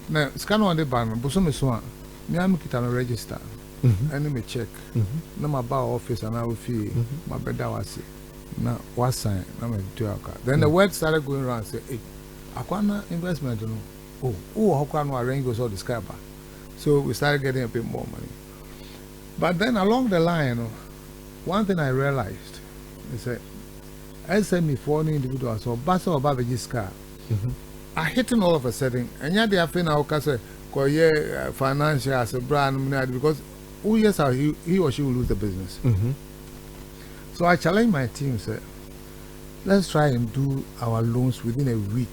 Now, scan on the banner, but some is one. Me, I'm going to register. And me check. No, my bar office and I will fee. My bed, I was now what sign? I'm do our car. Then the word started going around. Say, hey, Aquana investment. How can we arrange with all the skybar? So we started getting a bit more money. But then along the line, one thing I realized is that SME for any individuals or Bassa or Babaji's car are hitting all of a sudden. And yet they are feeling our case financial as a brand because who yes how he or she will lose the business. So I challenge my team, say, let's try and do our loans within a week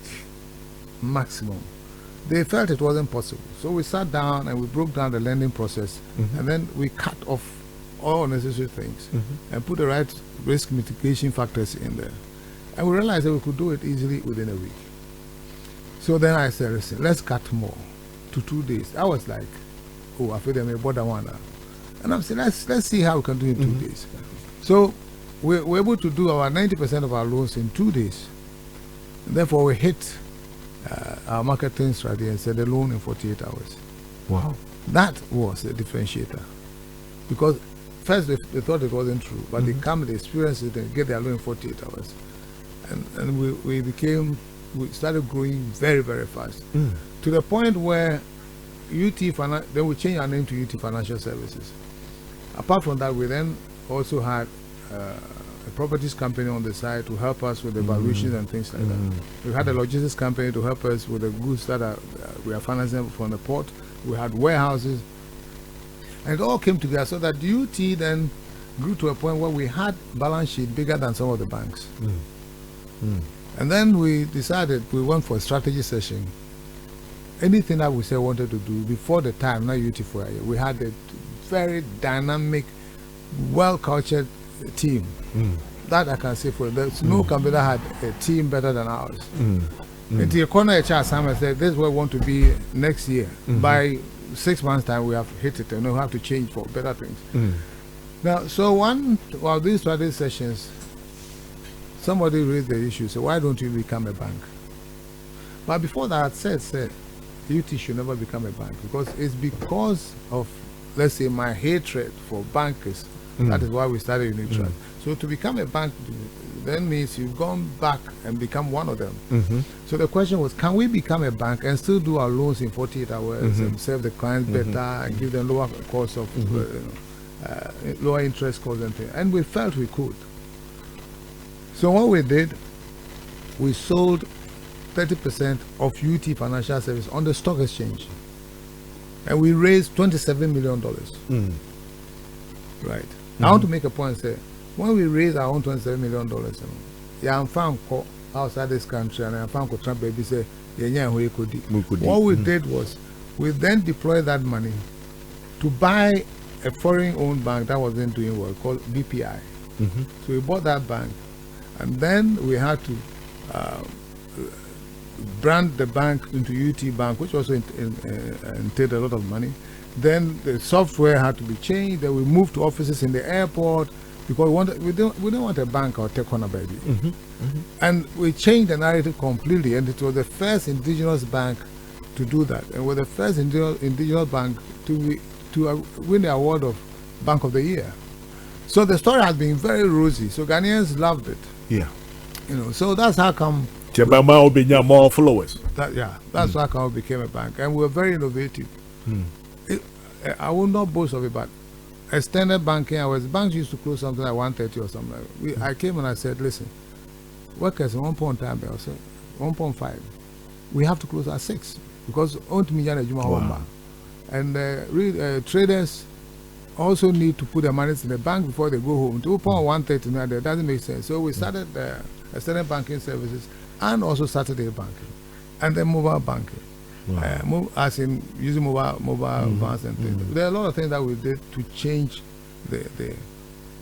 maximum. They felt it wasn't possible. So we sat down and we broke down the lending process and then we cut off all unnecessary things and put the right risk mitigation factors in there. And we realized that we could do it easily within a week. So then I said, listen, let's cut more to 2 days. I was like, I feel they may bother one now. And I'm saying, let's see how we can do it in 2 days. So we're able to do our 90% of our loans in 2 days. And therefore, we hit our marketing strategy and said the loan in 48 hours. Wow. That was the differentiator. Because first they thought it wasn't true, but they come, they experience it and get their loan in 48 hours. And we started growing very, very fast. To the point where then we changed our name to UT Financial Services. Apart from that, we then also had a properties company on the side to help us with the valuations and things like that. We had a logistics company to help us with the goods that we are financing from the port. We had warehouses. And it all came together so that UT then grew to a point where we had balance sheet bigger than some of the banks. And then we decided we went for a strategy session. Anything that we said wanted to do before the time, not UT for a year, we had a very dynamic, well-cultured team. That I can say for there's no company that had a team better than ours. And the corner HR Simon said, this is where we want to be next year. By 6 months' time, we have hit it and we have to change for better things. Now, so one of these strategy sessions, somebody raised the issue, so why don't you become a bank? But before that, I said, UT should never become a bank because it's because of, let's say, my hatred for bankers. That is why we started Unit Trust. So to become a bank then means you've gone back and become one of them. So the question was, can we become a bank and still do our loans in 48 hours and serve the clients better and give them lower cost of lower interest costs and things? And we felt we could. So what we did, we sold 30% of UT Financial Service on the stock exchange. And we raised $27 million. Right. I want to make a point and say, when we raised our own $27 million, I'm found outside this country and I'm found Trump baby say, what we did was, we then deployed that money to buy a foreign-owned bank that wasn't doing well, called BPI. So we bought that bank, and then we had to brand the bank into UT Bank, which also entailed a lot of money. Then the software had to be changed. Then we moved to offices in the airport because we don't want a bank or tech corner baby. And we changed the narrative completely, and it was the first indigenous bank to do that, and we're the first indigenous bank to win the award of Bank of the Year. So the story has been very rosy. So Ghanaians loved it. Yeah. So that's how come. More followers. That's how come we became a bank, and we were very innovative. I will not boast of it, but extended banking hours, banks used to close something at 1:30 or something. I came and I said, listen, workers at 1.5, we have to close at 6 because and traders also need to put their money in the bank before they go home. 2.130 that doesn't make sense. So we started extended banking services and also Saturday banking and then mobile banking. As in using mobile vans and things. There are a lot of things that we did to change the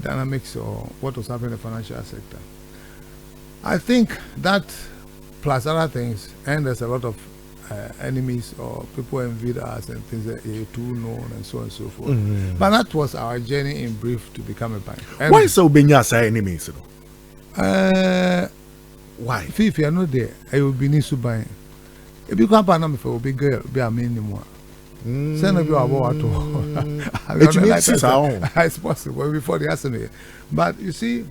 dynamics or what was happening in the financial sector. I think that plus other things, and there's a lot of enemies or people envied us and things that are too known and so on and so forth. But that was our journey in brief to become a bank. And why so Benyasa enemies? Why? If you are not there, I will be Nisubai. If you come back, for a big girl, be a minimum. Send of you about to. It's possible before the assembly. But you see,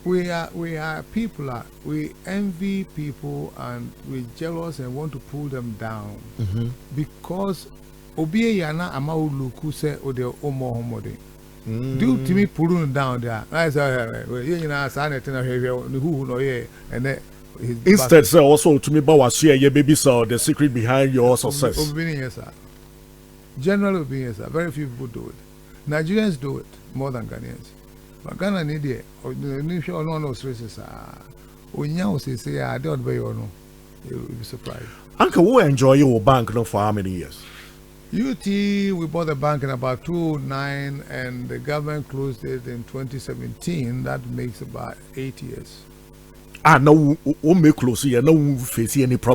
we are people. We envy people and we jealous and want to pull them down because Obi yana amau luku se ode omo homode. Do to me pulling down there. I say, you know, son, who know ye and instead, sir, also to me, but share your baby saw the secret behind your success. Generally, being sir, very few people do it. Nigerians do it more than Ghanaians. But Ghana need it. Or no stresses. When you say, I don't be or no, you'll be surprised. Uncle, who enjoy your bank no for how many years? UT, we bought the bank in about 2009, and the government closed it in 2017. That makes about 8 years. No, we make close here. No, we face any problem.